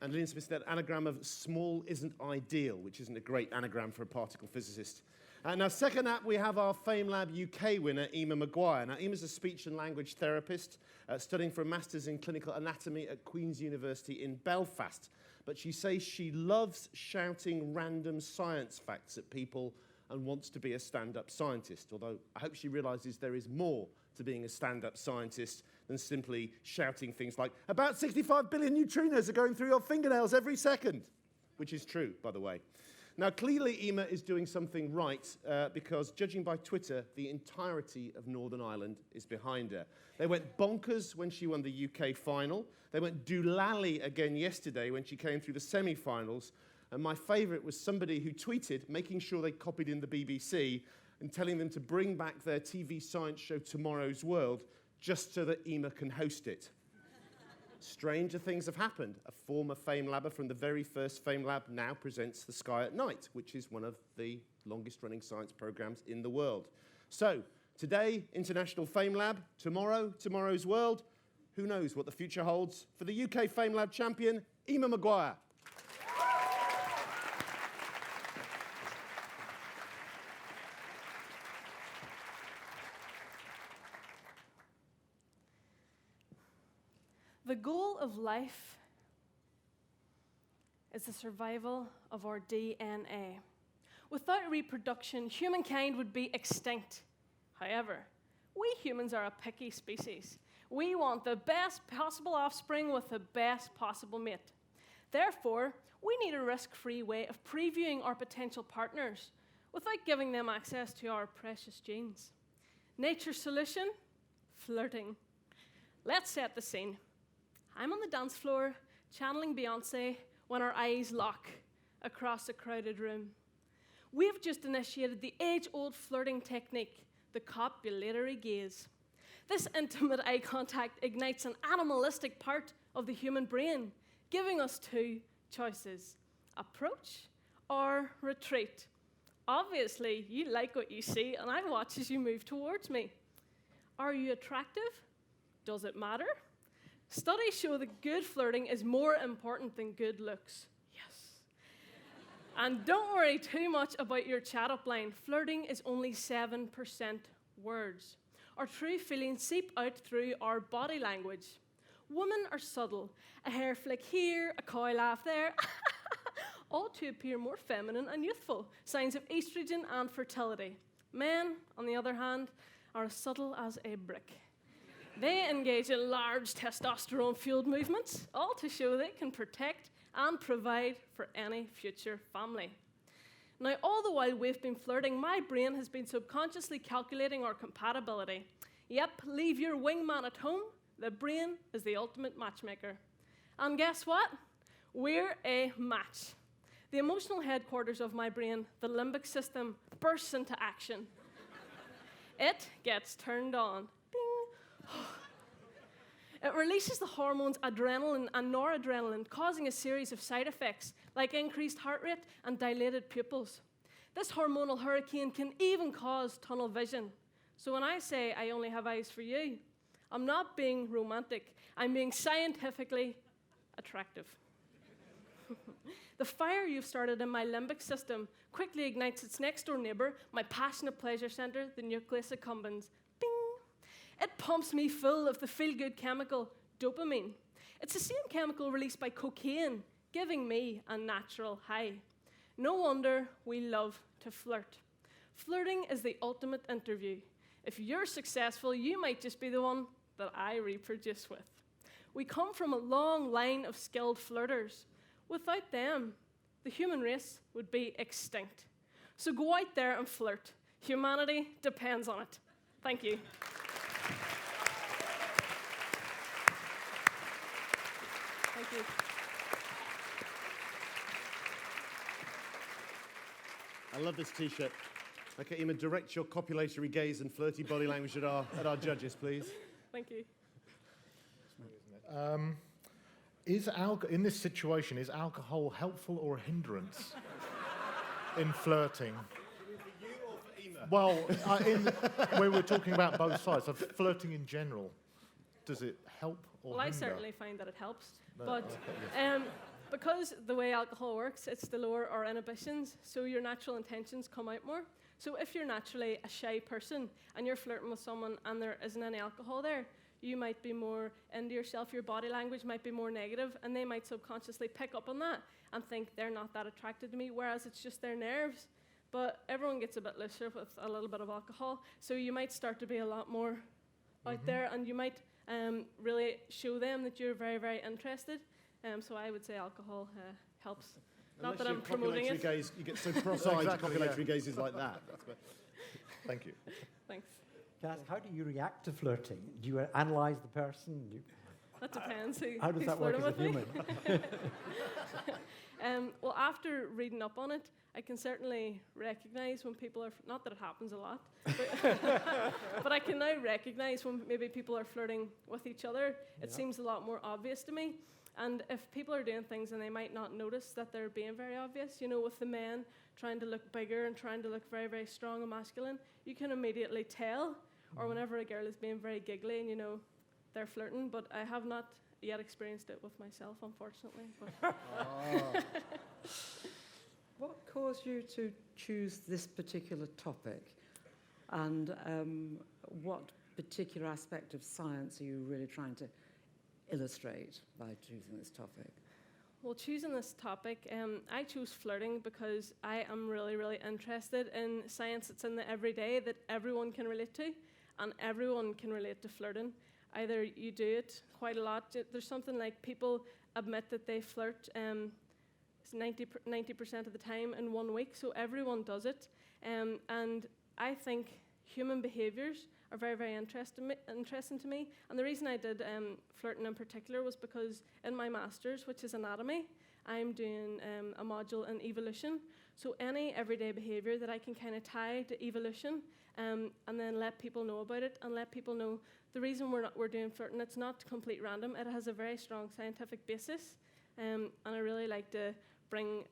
And Lynn Smith said anagram of small isn't ideal, which isn't a great anagram for a particle physicist. Now, second up, we have our FameLab UK winner, Emer Maguire. Now, Emer's a speech and language therapist studying for a master's in clinical anatomy at Queen's University in Belfast. But she says she loves shouting random science facts at people and wants to be a stand-up scientist, although I hope she realizes there is more to being a stand-up scientist than simply shouting things like, about 65 billion neutrinos are going through your fingernails every second, which is true, by the way. Now, clearly, Emer is doing something right because, judging by Twitter, the entirety of Northern Ireland is behind her. They went bonkers when she won the UK final. They went doolally again yesterday when she came through the semi-finals. And my favourite was somebody who tweeted, making sure they copied in the BBC and telling them to bring back their TV science show Tomorrow's World just so that Emer can host it. Stranger things have happened. A former FameLabber from the very first FameLab now presents The Sky at Night, which is one of the longest-running science programs in the world. So, today, International FameLab. Tomorrow, Tomorrow's World. Who knows what the future holds for the UK FameLab champion, Emer Maguire. The goal of life is the survival of our DNA. Without reproduction, humankind would be extinct. However, we humans are a picky species. We want the best possible offspring with the best possible mate. Therefore, we need a risk-free way of previewing our potential partners without giving them access to our precious genes. Nature's solution? Flirting. Let's set the scene. I'm on the dance floor, channeling Beyoncé, when our eyes lock across a crowded room. We've just initiated the age-old flirting technique, the copulatory gaze. This intimate eye contact ignites an animalistic part of the human brain, giving us two choices: approach or retreat. Obviously, you like what you see, and I watch as you move towards me. Are you attractive? Does it matter? Studies show that good flirting is more important than good looks. Yes. And don't worry too much about your chat-up line. Flirting is only 7% words. Our true feelings seep out through our body language. Women are subtle. A hair flick here, a coy laugh there, all to appear more feminine and youthful, signs of estrogen and fertility. Men, on the other hand, are as subtle as a brick. They engage in large testosterone-fueled movements, all to show they can protect and provide for any future family. Now, all the while we've been flirting, my brain has been subconsciously calculating our compatibility. Yep, leave your wingman at home. The brain is the ultimate matchmaker. And guess what? We're a match. The emotional headquarters of my brain, the limbic system, bursts into action. It gets turned on. It releases the hormones adrenaline and noradrenaline, causing a series of side effects like increased heart rate and dilated pupils. This hormonal hurricane can even cause tunnel vision. So when I say I only have eyes for you, I'm not being romantic. I'm being scientifically attractive. The fire you've started in my limbic system quickly ignites its next-door neighbor, my passionate pleasure center, the nucleus accumbens. It pumps me full of the feel-good chemical, dopamine. It's the same chemical released by cocaine, giving me a natural high. No wonder we love to flirt. Flirting is the ultimate interview. If you're successful, you might just be the one that I reproduce with. We come from a long line of skilled flirters. Without them, the human race would be extinct. So go out there and flirt. Humanity depends on it. Thank you. Thank you. I love this T-shirt. Okay, Emer, direct your copulatory gaze and flirty body language at our judges, please. Thank you. In this situation, is alcohol helpful or a hindrance in flirting? For you or for Emer? Well, when we're talking about both sides, of flirting in general, does it help or hinder? Well, I certainly find that it helps. No, But okay, yes. because the way alcohol works, it's to lower our inhibitions, so your natural intentions come out more. So if you're naturally a shy person and you're flirting with someone and there isn't any alcohol there, you might be more into yourself, your body language might be more negative, and they might subconsciously pick up on that and think they're not that attracted to me, whereas it's just their nerves. But everyone gets a bit looser with a little bit of alcohol, so you might start to be a lot more out there, and you might really show them that you're very, very interested. So I would say alcohol helps. Not that I'm promoting it. Gaze, you get so cross-eyed to copulatory gazes like that. Thank you. Thanks. Kaz, how do you react to flirting? Do you analyse the person? That depends. How does who's that work as a flirting human? with me. Well, after reading up on it, I can certainly recognise when people are, not that it happens a lot, but I can now recognise when maybe people are flirting with each other. It seems a lot more obvious to me. And if people are doing things and they might not notice that they're being very obvious, you know, with the men trying to look bigger and trying to look very, very strong and masculine, you can immediately tell. Or whenever a girl is being very giggly and, you know, they're flirting. But I have not yet experienced it with myself, unfortunately. But What caused you to choose this particular topic? And what particular aspect of science are you really trying to illustrate by choosing this topic? Well, choosing this topic, I chose flirting because I am really, really interested in science that's in the everyday that everyone can relate to, and everyone can relate to flirting. Either you do it quite a lot. There's something like people admit that they flirt 90% of the time in 1 week, so everyone does it. And I think human behaviours are very, very interesting to me. And the reason I did flirting in particular was because in my master's, which is anatomy, I'm doing a module in evolution. So any everyday behaviour that I can kind of tie to evolution and then let people know about it and let people know the reason we're doing flirting, it's not complete random. It has a very strong scientific basis. And I really like to bring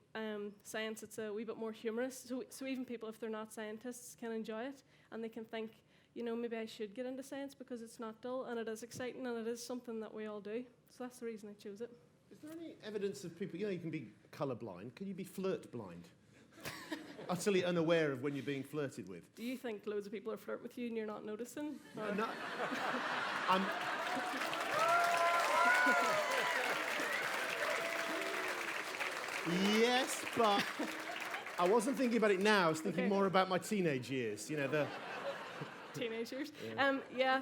science that's a wee bit more humorous. So even people, if they're not scientists, can enjoy it and they can think, you know, maybe I should get into science because it's not dull and it is exciting and it is something that we all do. So that's the reason I chose it. Is there any evidence of people, you know, you can be colourblind. Can you be flirt blind? Utterly unaware of when you're being flirted with. Do you think loads of people are flirting with you and you're not noticing? No. I'm... Yes, but I wasn't thinking about it now. I was thinking more about my teenage years. You know, the teenage years. Yeah.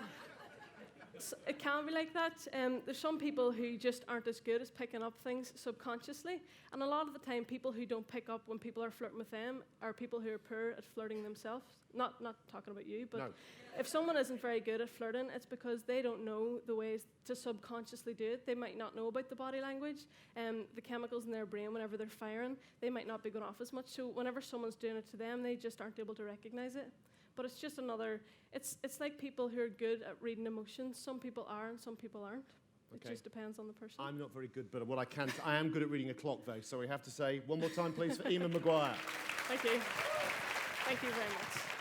So it can be like that. There's some people who just aren't as good as picking up things subconsciously, and a lot of the time, people who don't pick up when people are flirting with them are people who are poor at flirting themselves. Not talking about you, but if someone isn't very good at flirting, it's because they don't know the ways to subconsciously do it. They might not know about the body language, the chemicals in their brain whenever they're firing. They might not be going off as much. So whenever someone's doing it to them, they just aren't able to recognize it. But it's just another, it's like people who are good at reading emotions. Some people are and some people aren't. It just depends on the person. I'm not very good, but what I am good at reading a clock, though. So we have to say one more time, please, for Emer Maguire. Thank you. Thank you very much.